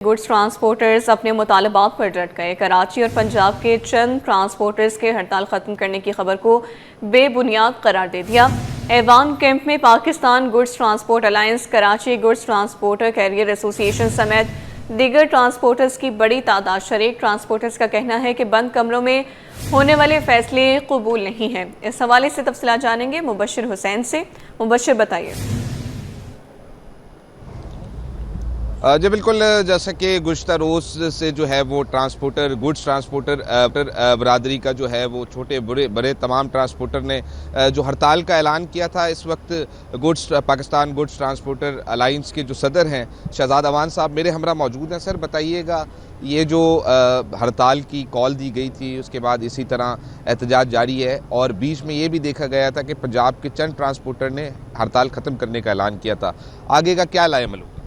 Goods transporters اپنے مطالبات پر ڈٹ گئے۔ کراچی اور پنجاب کے چند ٹرانسپورٹرز کے ہڑتال ختم کرنے کی خبر کو بے بنیاد قرار دے دیا۔ ایوان کیمپ میں Pakistan goods transport alliance, Karachi goods transporter carrier association سمیت دیگر ٹرانسپورٹرز کی بڑی تعداد شریک۔ ٹرانسپورٹرز کا کہنا ہے کہ بند کمروں میں ہونے والے فیصلے قبول نہیں ہیں۔ اس حوالے سے تفصیلات جانیں گے مبشر حسین سے۔ مبشر بتائیے۔ جی بالکل، جیسا کہ گزشتہ روز سے جو ہے وہ گڈز ٹرانسپورٹر برادری کا جو ہے وہ چھوٹے بڑے تمام ٹرانسپورٹر نے جو ہڑتال کا اعلان کیا تھا، اس وقت پاکستان گڈز ٹرانسپورٹر الائنس کے جو صدر ہیں شہزاد اوان صاحب میرے ہمراہ موجود ہیں۔ سر بتائیے گا، یہ جو ہڑتال کی کال دی گئی تھی اس کے بعد اسی طرح احتجاج جاری ہے، اور بیچ میں یہ بھی دیکھا گیا تھا کہ پنجاب کے چند ٹرانسپورٹر نے ہڑتال ختم کرنے کا اعلان کیا تھا، آگے کا کیا لائے عمل ہوگا؟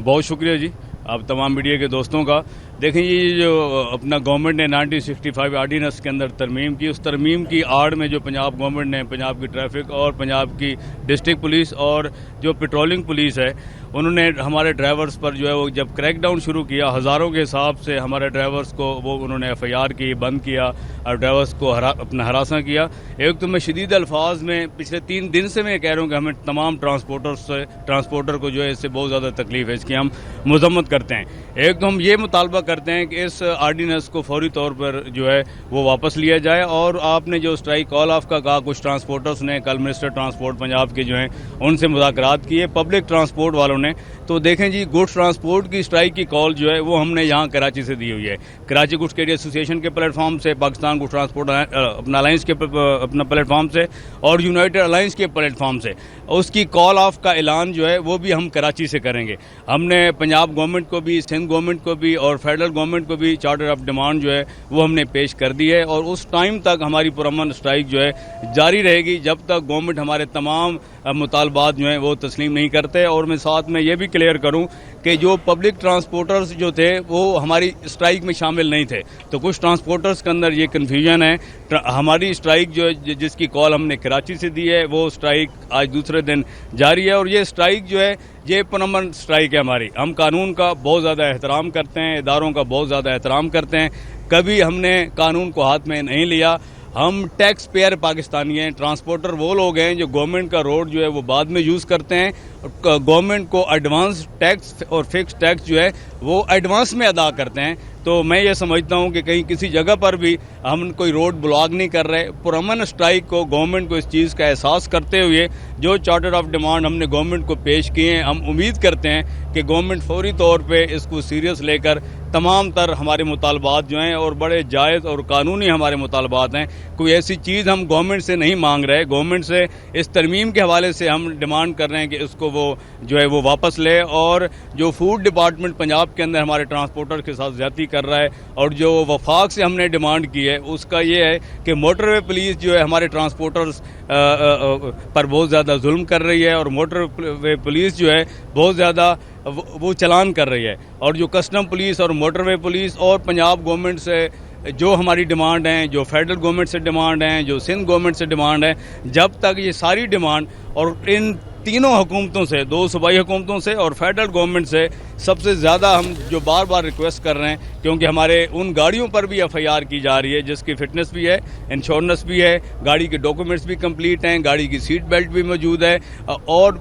بہت شکریہ جی آپ تمام میڈیا کے دوستوں کا۔ دیکھیں یہ جو اپنا گورنمنٹ نے 1965 آرڈیننس کے اندر ترمیم کی، اس ترمیم کی آڑ میں جو پنجاب گورنمنٹ نے پنجاب کی ٹریفک اور پنجاب کی ڈسٹرکٹ پولیس اور جو پیٹرولنگ پولیس ہے، انہوں نے ہمارے ڈرائیورز پر جو ہے وہ جب کریک ڈاؤن شروع کیا، ہزاروں کے حساب سے ہمارے ڈرائیورز کو انہوں نے ایف آئی آر کی، بند کیا اور ڈرائیورز کو اپنا ہراساں کیا۔ ایک تو میں شدید الفاظ میں پچھلے 3 دن سے میں کہہ رہا ہوں کہ ہمیں تمام ٹرانسپورٹر کو جو ہے اس سے بہت زیادہ تکلیف ہے، اس کی ہم مذمت کرتے ہیں۔ ایک تو ہم یہ مطالبہ کرتے ہیں کہ اس آرڈیننس کو فوری طور پر جو ہے وہ واپس لیا جائے، اور آپ نے جو اسٹرائک کال آف کا کہا، کچھ ٹرانسپورٹرز نے کل منسٹر ٹرانسپورٹ پنجاب کے جو ہیں ان سے مذاکرات کیے پبلک ٹرانسپورٹ والوں نے، تو دیکھیں جی گڈز ٹرانسپورٹ کی اسٹرائک کی کال جو ہے وہ ہم نے یہاں کراچی سے دی ہوئی ہے، کراچی گڈز کیریئر ایسوسی ایشن کے پلیٹ فارم سے، پاکستان گڈز ٹرانسپورٹ اپنا الائنس کے اپنا پلیٹ فارم سے، اور یونائٹڈ الائنس کے پلیٹ فارم سے۔ اس کی کال آف کا اعلان جو ہے وہ بھی ہم کراچی سے کریں گے۔ ہم نے پنجاب گورنمنٹ کو بھی، سندھ گورنمنٹ کو بھی اور فیڈرل گورنمنٹ کو بھی چارٹر آف ڈیمانڈ جو ہے وہ ہم نے پیش کر دی ہے، اور اس ٹائم تک ہماری پرامن اسٹرائک جو ہے جاری رہے گی جب تک گورنمنٹ ہمارے تمام مطالبات جو ہیں وہ تسلیم نہیں کرتے۔ اور میں ساتھ میں یہ بھی کلیئر کروں کہ جو پبلک ٹرانسپورٹرز جو تھے وہ ہماری اسٹرائک میں شامل نہیں تھے، تو کچھ ٹرانسپورٹرز کے اندر یہ کنفیوژن ہے۔ ہماری اسٹرائک جو ہے جس کی کال ہم نے کراچی سے دی ہے، وہ اسٹرائک آج دوسرے دن جاری ہے، اور یہ اسٹرائک جو ہے یہ پرامن اسٹرائک ہے ہماری۔ ہم قانون کا بہت زیادہ احترام کرتے ہیں، اداروں کا بہت زیادہ احترام کرتے ہیں، کبھی ہم نے قانون کو ہاتھ میں نہیں لیا۔ ہم ٹیکس پیئر پاکستانی ہیں، ٹرانسپورٹر وہ لوگ ہیں جو گورنمنٹ کا روڈ جو ہے وہ بعد میں یوز کرتے ہیں، گورنمنٹ کو ایڈوانس ٹیکس اور فکس ٹیکس جو ہے وہ ایڈوانس میں ادا کرتے ہیں۔ تو میں یہ سمجھتا ہوں کہ کہیں کسی جگہ پر بھی ہم کوئی روڈ بلاک نہیں کر رہے۔ پرامن اسٹرائک کو گورنمنٹ کو اس چیز کا احساس کرتے ہوئے جو چارٹر آف ڈیمانڈ ہم نے گورنمنٹ کو پیش کیے ہیں، ہم امید کرتے ہیں کہ گورنمنٹ فوری طور پہ اس کو سیریس لے کر تمام تر ہمارے مطالبات جو ہیں، اور بڑے جائز اور قانونی ہمارے مطالبات ہیں، کوئی ایسی چیز ہم گورنمنٹ سے نہیں مانگ رہے، گورنمنٹ سے اس ترمیم کے حوالے سے ہم ڈیمانڈ کر رہے ہیں کہ اس کو وہ جو ہے وہ واپس لے، اور جو فوڈ ڈپارٹمنٹ پنجاب کے اندر ہمارے ٹرانسپورٹر کے ساتھ زیادتی کر رہا ہے، اور جو وفاق سے ہم نے ڈیمانڈ کی ہے اس کا یہ ہے کہ موٹر وے پولیس جو ہے ہمارے ٹرانسپورٹرز پر بہت زیادہ ظلم کر رہی ہے، اور موٹر وے پولیس جو ہے بہت زیادہ وہ چلان کر رہی ہے، اور جو کسٹم پولیس اور موٹر وے پولیس اور پنجاب گورنمنٹ سے جو ہماری ڈیمانڈ ہیں، جو فیڈرل گورنمنٹ سے ڈیمانڈ ہیں، جو سندھ گورنمنٹ سے ڈیمانڈ ہے، جب تک یہ ساری ڈیمانڈ اور ان تینوں حکومتوں سے، 2 صوبائی حکومتوں سے اور فیڈرل گورنمنٹ سے سب سے زیادہ ہم جو بار بار ریکویسٹ کر رہے ہیں، کیونکہ ہمارے ان گاڑیوں پر بھی ایف آئی آر کی جا رہی ہے جس کی فٹنس بھی ہے، انشورنس بھی ہے، گاڑی کے ڈاکومنٹس بھی کمپلیٹ ہیں، گاڑی کی سیٹ بیلٹ بھی موجود ہے، اور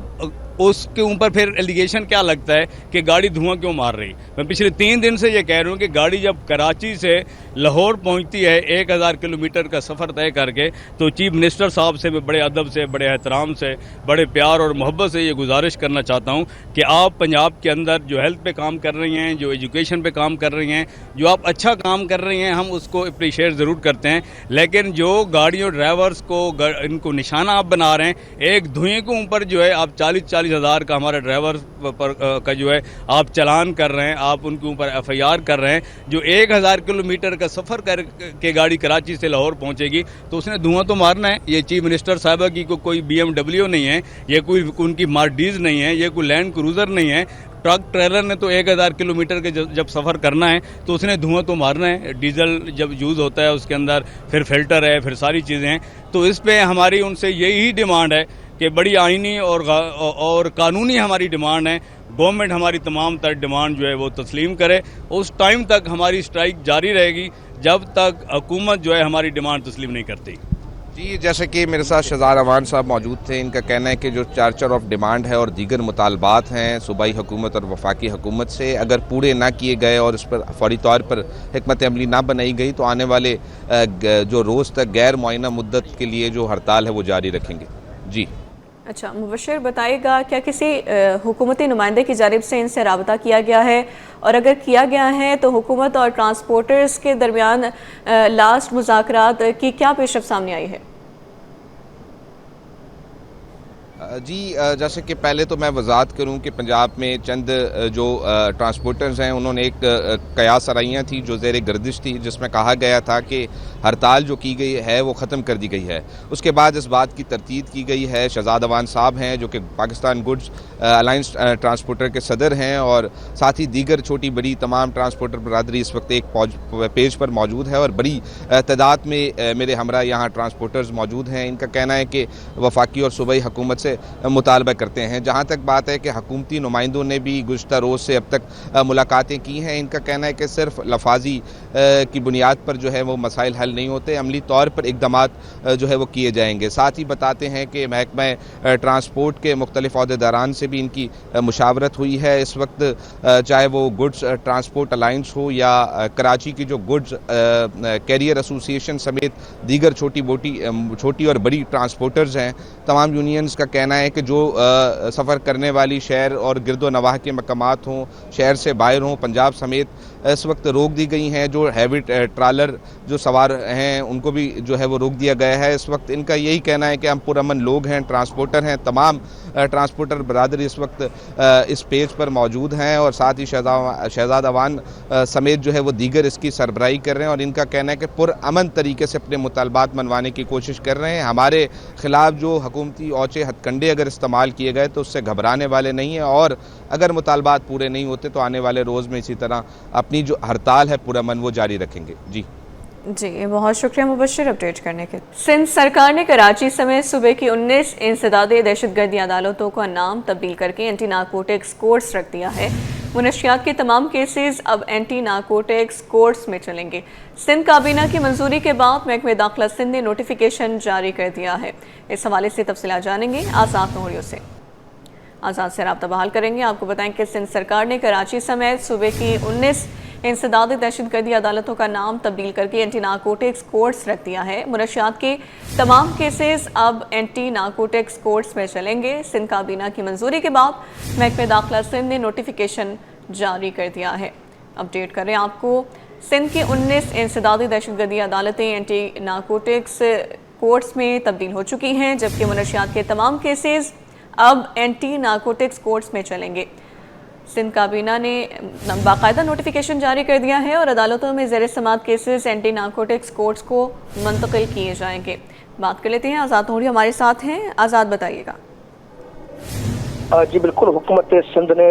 اس کے اوپر پھر ایلیگیشن کیا لگتا ہے کہ گاڑی دھواں کیوں مار رہی۔ میں پچھلے 3 دن سے یہ کہہ رہا ہوں کہ گاڑی جب کراچی سے لاہور پہنچتی ہے 1000 کلومیٹر کا سفر طے کر کے، تو چیف منسٹر صاحب سے میں بڑے ادب سے، بڑے احترام سے، بڑے پیار اور محبت سے یہ گزارش کرنا چاہتا ہوں کہ آپ پنجاب کے اندر جو ہیلتھ پہ کام کر رہی ہیں، جو ایجوکیشن پہ کام کر رہی ہیں، جو آپ اچھا کام کر رہی ہیں، ہم اس کو اپریشیٹ ضرور کرتے ہیں، لیکن جو گاڑیوں ڈرائیورز کو ان کو نشانہ آپ بنا رہے ہیں، ایک دھوئیں کے اوپر جو ہے آپ 40 ہزار کا ہمارے ڈرائیور پر کا جو ہے آپ چلان کر رہے ہیں، آپ ان کے اوپر ایف آئی آر کر رہے ہیں۔ جو 1000 کلومیٹر کا سفر کر کے گاڑی کراچی سے لاہور پہنچے گی تو اس نے دھواں تو مارنا ہے۔ یہ چیف منسٹر صاحبہ کی کوئی BMW نہیں ہے، یہ کوئی ان کی مرسیڈیز نہیں ہے، یہ کوئی لینڈ کروزر نہیں ہے۔ ٹرک ٹریلر نے تو 1000 کلومیٹر کے جب سفر کرنا ہے تو اس نے دھواں تو مارنا ہے۔ ڈیزل جب یوز ہوتا ہے اس کے اندر پھر فلٹر ہے، پھر ساری چیزیں ہیں، تو اس پہ ہماری ان سے یہی ڈیمانڈ ہے کہ بڑی آئینی اور قانونی ہماری ڈیمانڈ ہے. گورنمنٹ ہماری تمام تر ڈیمانڈ جو ہے وہ تسلیم کرے. اس ٹائم تک ہماری اسٹرائک جاری رہے گی جب تک حکومت جو ہے ہماری ڈیمانڈ تسلیم نہیں کرتی. جی جیسے کہ میرے ساتھ شہزاد امان صاحب موجود تھے. ان کا کہنا ہے کہ جو چارچر آف ڈیمانڈ ہے اور دیگر مطالبات ہیں صوبائی حکومت اور وفاقی حکومت سے، اگر پورے نہ کیے گئے اور اس پر فوری طور پر حکمت عملی نہ بنائی گئی تو آنے والے جو روز تک غیر معینہ مدت کے لیے جو ہڑتال ہے وہ جاری رکھیں گے. جی اچھا مبشر بتائیے گا، کیا کسی حکومتی نمائندے کی جانب سے ان سے رابطہ کیا گیا ہے، اور اگر کیا گیا ہے تو حکومت اور ٹرانسپورٹرز کے درمیان لاسٹ مذاکرات کی کیا پیش رفت سامنے آئی ہے؟ جی جیسے کہ پہلے تو میں وضاحت کروں کہ پنجاب میں چند جو ٹرانسپورٹرز ہیں انہوں نے ایک قیاس ارائیاں تھی جو زیر گردش تھی، جس میں کہا گیا تھا کہ ہڑتال جو کی گئی ہے وہ ختم کر دی گئی ہے. اس کے بعد اس بات کی تردید کی گئی ہے. شہزاد امان صاحب ہیں جو کہ پاکستان گڈز الائنس ٹرانسپورٹر کے صدر ہیں، اور ساتھ ہی دیگر چھوٹی بڑی تمام ٹرانسپورٹر برادری اس وقت ایک پیج پر موجود ہے، اور بڑی تعداد میں میرے ہمراہ یہاں ٹرانسپورٹرز موجود ہیں. ان کا کہنا ہے کہ وفاقی اور صوبائی حکومت سے مطالبہ کرتے ہیں. جہاں تک بات ہے کہ حکومتی نمائندوں نے بھی گزشتہ روز سے اب تک ملاقاتیں کی ہیں. ان کا کہنا ہے کہ صرف لفاظی کی بنیاد پر جو ہے وہ مسائل حل نہیں ہوتے، عملی طور پر اقدامات جو ہے وہ کیے جائیں گے. ساتھ ہی بتاتے ہیں کہ محکمہ ٹرانسپورٹ کے مختلف عہدیداران سے بھی ان کی مشاورت ہوئی ہے. اس وقت چاہے وہ گڈز ٹرانسپورٹ الائنس ہو یا کراچی کی جو گڈز کیریئر ایسوسی ایشن سمیت دیگر چھوٹی اور بڑی ٹرانسپورٹرز ہیں، تمام یونینز کا کہنا ہے کہ جو سفر کرنے والی شہر اور گرد و نواح کے مقامات ہوں، شہر سے باہر ہوں، پنجاب سمیت اس وقت روک دی گئی ہیں. جو ہیوی ٹرالر جو سوار ہیں ان کو بھی جو ہے وہ روک دیا گیا ہے. اس وقت ان کا یہی کہنا ہے کہ ہم پرامن لوگ ہیں، ٹرانسپورٹر ہیں. تمام ٹرانسپورٹر برادری اس وقت اس پیج پر موجود ہیں، اور ساتھ ہی شہزاد امان سمیت جو ہے وہ دیگر اس کی سربراہی کر رہے ہیں، اور ان کا کہنا ہے کہ پرامن طریقے سے اپنے مطالبات منوانے کی کوشش کر رہے ہیں. ہمارے خلاف جو حکومتی اوچے ہتھ کنڈے اگر استعمال کیے گئے تو اس سے گھبرانے والے نہیں ہیں، اور اگر مطالبات پورے نہیں ہوتے تو آنے والے روز میں اسی طرح اپنی جو ہڑتال ہے پرامن وہ جاری رکھیں گے. جی بہت شکریہ مبشر اپڈیٹ کرنے کے. سندھ سرکار نے کراچی سمیت صوبے کی 19 انسدادی دہشت گردی عدالتوں کا نام تبدیل کر کے اینٹی نارکوٹکس کورٹس رکھ دیا ہے. منشیات کے تمام کیسز اب اینٹی نارکوٹکس کورٹس میں چلیں گے. سندھ کابینہ کی منظوری کے بعد محکمہ داخلہ سندھ نے نوٹیفیکیشن جاری کر دیا ہے. اس حوالے سے تفصیلات جانیں گے آزاد نوریو سے. آزاد سے رابطہ بحال کریں گے. آپ کو بتائیں کہ سندھ سرکار نے کراچی سمیت صوبے کی 19 انسدادی دہشت گردی عدالتوں کا نام تبدیل کر کے اینٹی نارکوٹکس کورٹس رکھ دیا ہے. منشیات کے تمام کیسز اب اینٹی نارکوٹکس کورٹس میں چلیں گے. سندھ کابینہ کی منظوری کے بعد محکمہ داخلہ سندھ نے نوٹیفیکیشن جاری کر دیا ہے. اپڈیٹ کریں آپ کو. سندھ کی 19 انسدادی دہشت گردی عدالتیں اینٹی نارکوٹکس کورٹس میں تبدیل ہو چکی ہیں، جبکہ منشیات کے تمام کیسز اب اینٹی نارکوٹکس کورٹس میں چلیں گے. سندھ کابینہ نے باقاعدہ نوٹیفیکیشن جاری کر دیا ہے اور عدالتوں میں زیر سماعت کیسز اینٹی نارکوٹکس کورٹس کو منتقل کیے جائیں گے. بات کر لیتے ہیں. آزاد نوری ہمارے ساتھ ہیں. آزاد بتائیے گا. جی بالکل، حکومت سندھ نے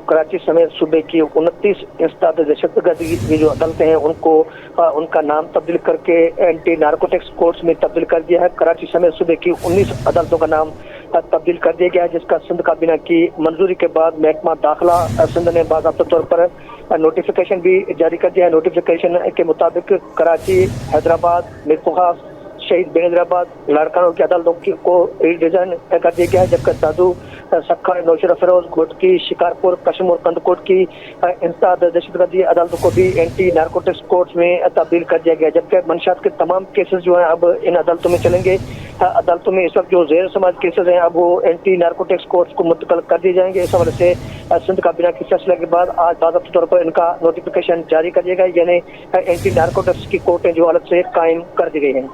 کراچی سمیت صوبے کی 29 انسداد دہشت گردی کی جو عدالتیں ہیں ان کا نام تبدیل کر کے اینٹی نارکوٹکس کورٹس میں تبدیل کر دیا ہے. کراچی سمیت صوبے کی 19 عدالتوں کا نام تبدیل کر دیا گیا ہے، جس کا سندھ کابینہ کی منظوری کے بعد محکمہ داخلہ سندھ نے باضابطہ طور پر نوٹیفیکیشن بھی جاری کر دیا ہے. نوٹیفیکیشن کے مطابق کراچی، حیدرآباد، میرپورخاص، شہید بین حیدرآباد، لاڑکانوں کی عدالتوں کو ری ڈیزائن کر دیا گیا ہے، جبکہ دادو، سکھر، نوشہرہ فیروز، گھوٹکی، شکارپور، کشمور، کندکوٹ کی انسداد دہشت گردی عدالتوں کو بھی اینٹی نارکوٹکس کورٹس میں تبدیل کر دیا گیا، جبکہ منشیات کے تمام کیسز جو ہیں اب ان عدالتوں میں چلیں گے. عدالتوں میں اس وقت جو زیر سماعت کیسز ہیں اب وہ اینٹی نارکوٹکس کورٹس کو منتقل کر دیے جائیں گے. اس حوالے سے سندھ کابینہ کے فیصلے کے بعد آج باضابطہ طور پر ان کا نوٹیفیکیشن جاری کر دیا گیا، یعنی اینٹی نارکوٹکس کی کورٹیں جو الگ سے قائم کر دی گئی ہیں.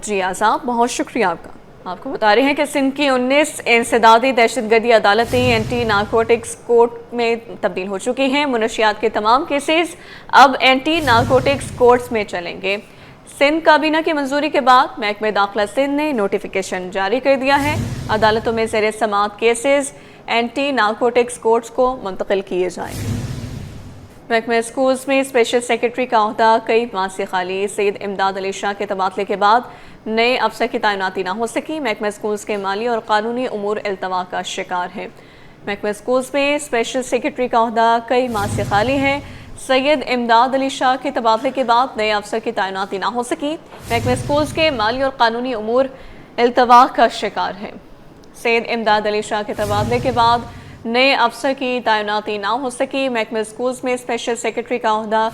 جی آزاد، بہت شکریہ آپ کا. آپ کو بتا رہے ہیں کہ سندھ کی 19 انسدادی دہشت گردی عدالتیں اینٹی نارکوٹکس کورٹ میں تبدیل ہو چکی ہیں. منشیات کے تمام کیسز اب اینٹی نارکوٹکس کورٹس میں چلیں گے. سندھ کابینہ کی منظوری کے بعد محکمہ داخلہ سندھ نے نوٹیفیکیشن جاری کر دیا ہے. عدالتوں میں زیر سماعت کیسز اینٹی نارکوٹکس کورٹس کو منتقل کیے جائیں گے. محکمہ اسکولز میں اسپیشل سیکرٹری کا عہدہ کئی ماہ سے خالی. سید امداد علی شاہ کے تبادلے کے بعد نئے افسر کی تعیناتی نہ ہو سکی، محکمہ اسکولز کے مالی اور قانونی امور التوا کا شکار ہے۔ محکمہ اسکولز میں اسپیشل سیکرٹری کا عہدہ کئی ماہ سے خالی ہے۔ سید امداد علی شاہ کے تبادلے کے بعد نئے افسر کی تعیناتی نہ ہو سکی، محکمہ اسکولز کے مالی اور قانونی امور التوا کا شکار ہے۔ سید امداد علی شاہ کے تبادلے کے بعد نئے افسر کی تعیناتی نہ ہو سکی، محکمہ اسکولز میں اسپیشل سیکرٹری کا عہدہ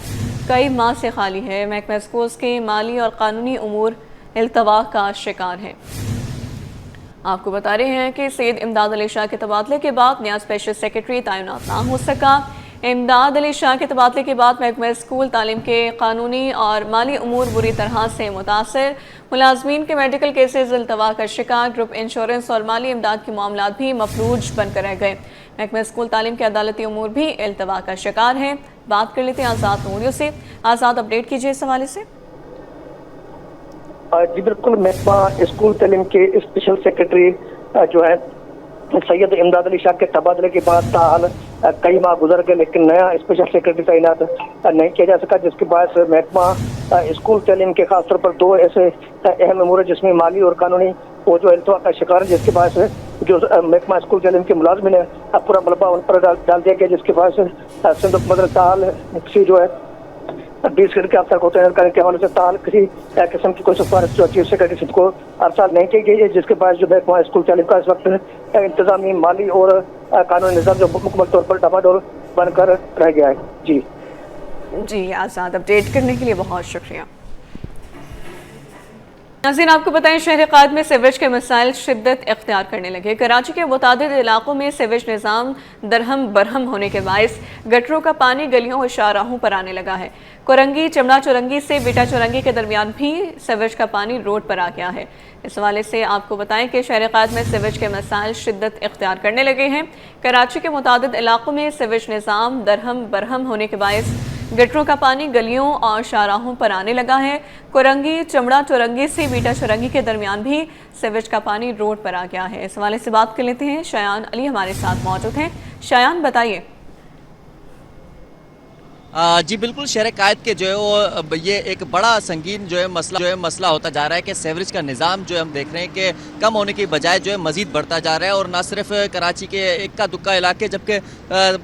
کئی ماہ سے خالی ہے، محکمہ اسکولز کے مالی اور قانونی امور التوا کا شکار ہے۔ آپ کو بتا رہے ہیں کہ سید امداد علی شاہ کے تبادلے کے بعد نیا اسپیشل سیکرٹری تعینات نہ ہو سکا۔ امداد علی شاہ کے تبادلے کے بعد محکمہ اسکول تعلیم کے قانونی اور مالی امور بری طرح سے متاثر، ملازمین کے میڈیکل کیسز التوا کا شکار، گروپ انشورنس اور مالی امداد کے معاملات بھی مفلوج بن کر رہ گئے۔ محکمہ اسکول تعلیم کے عدالتی امور بھی التوا کا شکار ہیں۔ بات کر لیتے ہیں آزاد نوریو سے۔ آزاد، اپڈیٹ کیجیے اس حوالے سے۔ جی بالکل، محکمہ اسکول تعلیم کے اسپیشل سیکرٹری جو ہے سید امداد علی شاہ کے تبادلے کے بعد تاحال کئی ماہ گزر گئے، لیکن نیا اسپیشل سیکرٹری تعینات نہیں کیا جا سکا، جس کے باعث محکمہ اسکول تعلیم کے خاص طور پر دو ایسے اہم امور جس میں مالی اور قانونی وہ جو التوا کا شکار ہے، جس کے باعث جو محکمہ اسکول تعلیم کے ملازمین ہیں پورا ملبہ ان پر ڈال دیا گیا، جس کے باعث سندھ حکومت تاحال کسی جو ہے 20 گریڈ کے افسر کو تعینات کرنے کے حوالے سے تاحال کسی قسم کی کوئی سفارش جو چیف سیکرٹری سندھ کو ارسال نہیں کی گئی ہے، جس کے باعث جو محکمہ اسکول تعلیم کا اس وقت انتظامی، مالی اور قانونی نظام جو مکمل طور پر ڈما ڈول بن کر رہ گیا ہے۔ جی آزاد، اپڈیٹ کرنے کے لیے بہت شکریہ۔ ناظرین، آپ کو بتائیں شہر قائد میں سیویج کے مسائل شدت اختیار کرنے لگے۔ کراچی کے متعدد علاقوں میں سیویج نظام درہم برہم ہونے کے باعث گٹروں کا پانی گلیوں اور شاہراہوں پر آنے لگا ہے۔ کورنگی چمڑا چورنگی سے بیٹا چورنگی کے درمیان بھی سیویج کا پانی روڈ پر آ گیا ہے۔ اس حوالے سے آپ کو بتائیں کہ شہر قائد میں سیویج کے مسائل شدت اختیار کرنے لگے ہیں۔ کراچی کے متعدد علاقوں میں سیویج نظام درہم برہم ہونے کے باعث گٹروں کا پانی گلیوں اور شاہراہوں پر آنے لگا ہے۔ کورنگی چمڑا چورنگی سے بیٹا چورنگی کے درمیان بھی سیویج کا پانی روڈ پر آ گیا ہے۔ اس حوالے سے بات کر لیتے ہیں، شایان علی ہمارے ساتھ موجود ہیں۔ شایان، بتائیے۔ جی بالکل، شہر قائد کے جو ہے وہ یہ ایک بڑا سنگین جو ہے مسئلہ ہوتا جا رہا ہے کہ سیوریج کا نظام جو ہم دیکھ رہے ہیں کہ کم ہونے کی بجائے جو ہے مزید بڑھتا جا رہا ہے، اور نہ صرف کراچی کے اکا دکا علاقے جبکہ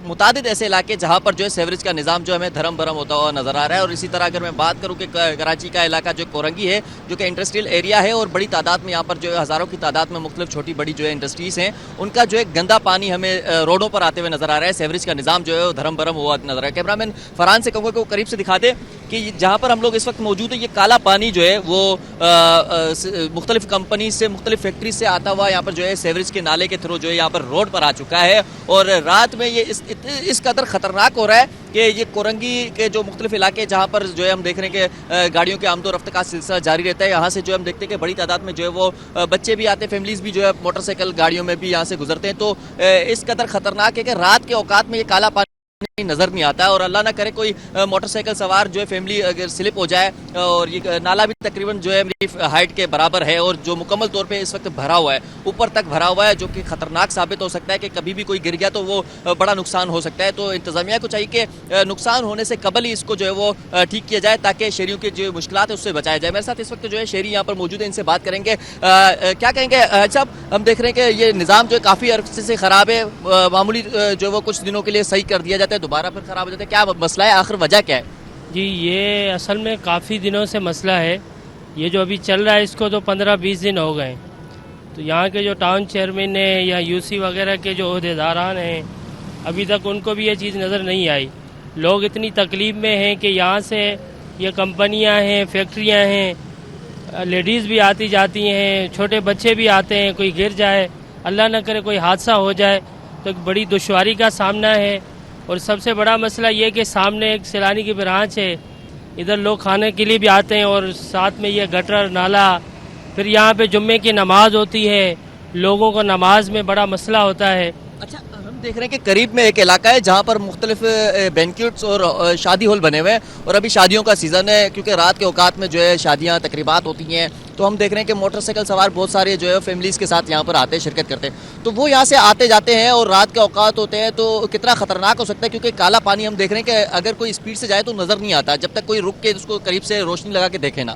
متعدد ایسے علاقے جہاں پر جو ہے سیوریج کا نظام جو ہمیں دھرم برہم ہوتا ہوا نظر آ رہا ہے۔ اور اسی طرح اگر میں بات کروں کہ کراچی کا علاقہ جو کورنگی ہے جو کہ انڈسٹریل ایریا ہے، اور بڑی تعداد میں یہاں پر جو ہے ہزاروں کی تعداد میں مختلف چھوٹی بڑی جو ہے انڈسٹریز ہیں، ان کا جو ہے گندا پانی ہمیں روڈوں پر آتے ہوئے نظر آ رہا ہے۔ سیوریج کا نظام جو ہے وہ دھرم برہم ہوا نظر آ رہا ہے۔ کیمرہ مین فرحان سے کہوں گا کہ قریب سے دکھا دے کہ جہاں پر ہم لوگ اس وقت موجود ہیں، یہ کالا پانی جو ہے وہ مختلف کمپنی سے مختلف فیکٹری سے آتا ہوا یہاں پر جو ہے سیوریج کے نالے کے تھرو جو ہے یہاں پر روڈ پر آ چکا ہے، اور رات میں یہ اس قدر خطرناک ہو رہا ہے کہ یہ کورنگی کے جو مختلف علاقے جہاں پر جو ہے ہم دیکھ رہے ہیں کہ گاڑیوں کے آمد و رفت کا سلسلہ جاری رہتا ہے، یہاں سے جو ہم دیکھتے ہیں کہ بڑی تعداد میں جو ہے وہ بچے بھی آتے ہیں، فیملیز بھی جو ہے موٹر سائیکل گاڑیوں میں بھی یہاں سے گزرتے ہیں، تو اس قدر خطرناک ہے کہ رات کے اوقات میں یہ کالا پانی نظر نہیں آتا ہے، اور اللہ نہ کرے کوئی موٹر سائیکل سوار جو ہے فیملی اگر سلپ ہو جائے، اور یہ نالا بھی تقریباً جو ہے میری ہائٹ کے برابر ہے، اور جو مکمل طور پہ اس وقت بھرا ہوا ہے، اوپر تک بھرا ہوا ہے، جو کہ خطرناک ثابت ہو سکتا ہے کہ کبھی بھی کوئی گر گیا تو وہ بڑا نقصان ہو سکتا ہے۔ تو انتظامیہ کو چاہیے کہ نقصان ہونے سے قبل ہی اس کو جو ہے وہ ٹھیک کیا جائے تاکہ شہریوں کے جو مشکلات ہیں اس سے بچایا جائے۔ میرے ساتھ اس وقت جو ہے شہری یہاں پر موجود ہیں، ان سے بات کریں گے۔ کیا کہیں گے صاحب؟ ہم دیکھ رہے ہیں کہ یہ نظام جو ہے کافی عرصے سے خراب ہے، معمولی جو ہے وہ کچھ دنوں کے لیے صحیح کر دیا جاتا ہے، دوبارہ پھر خراب ہو جاتا ہے، کیا مسئلہ ہے، آخر وجہ کیا ہے؟ جی یہ اصل میں کافی دنوں سے مسئلہ ہے، یہ جو ابھی چل رہا ہے اس کو تو 15-20 دن ہو گئے، تو یہاں کے جو ٹاؤن چیئرمین ہیں یا یو سی وغیرہ کے جو عہدیداران ہیں ابھی تک ان کو بھی یہ چیز نظر نہیں آئی۔ لوگ اتنی تکلیف میں ہیں کہ یہاں سے یہ کمپنیاں ہیں، فیکٹریاں ہیں، لیڈیز بھی آتی جاتی ہیں، چھوٹے بچے بھی آتے ہیں، کوئی گر جائے، اللہ نہ کرے کوئی حادثہ ہو جائے تو ایک بڑی دشواری کا سامنا ہے۔ اور سب سے بڑا مسئلہ یہ کہ سامنے ایک سیلانی کی برانچ ہے، ادھر لوگ کھانے کے لیے بھی آتے ہیں، اور ساتھ میں یہ گٹر نالا، پھر یہاں پہ جمعے کی نماز ہوتی ہے، لوگوں کو نماز میں بڑا مسئلہ ہوتا ہے۔ اچھا، ہم دیکھ رہے ہیں کہ قریب میں ایک علاقہ ہے جہاں پر مختلف بینکیٹس اور شادی ہال بنے ہوئے ہیں، اور ابھی شادیوں کا سیزن ہے کیونکہ رات کے اوقات میں جو ہے شادیاں تقریبات ہوتی ہیں، تو ہم دیکھ رہے ہیں کہ موٹر سائیکل سوار بہت سارے جو ہے فیملیز کے ساتھ یہاں پر آتے ہیں، شرکت کرتے ہیں، تو وہ یہاں سے آتے جاتے ہیں اور رات کے اوقات ہوتے ہیں، تو کتنا خطرناک ہو سکتا ہے کیونکہ کالا پانی ہم دیکھ رہے ہیں کہ اگر کوئی اسپیڈ سے جائے تو نظر نہیں آتا جب تک کوئی رک کے اس کو قریب سے روشنی لگا کے دیکھے نا۔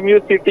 MUCT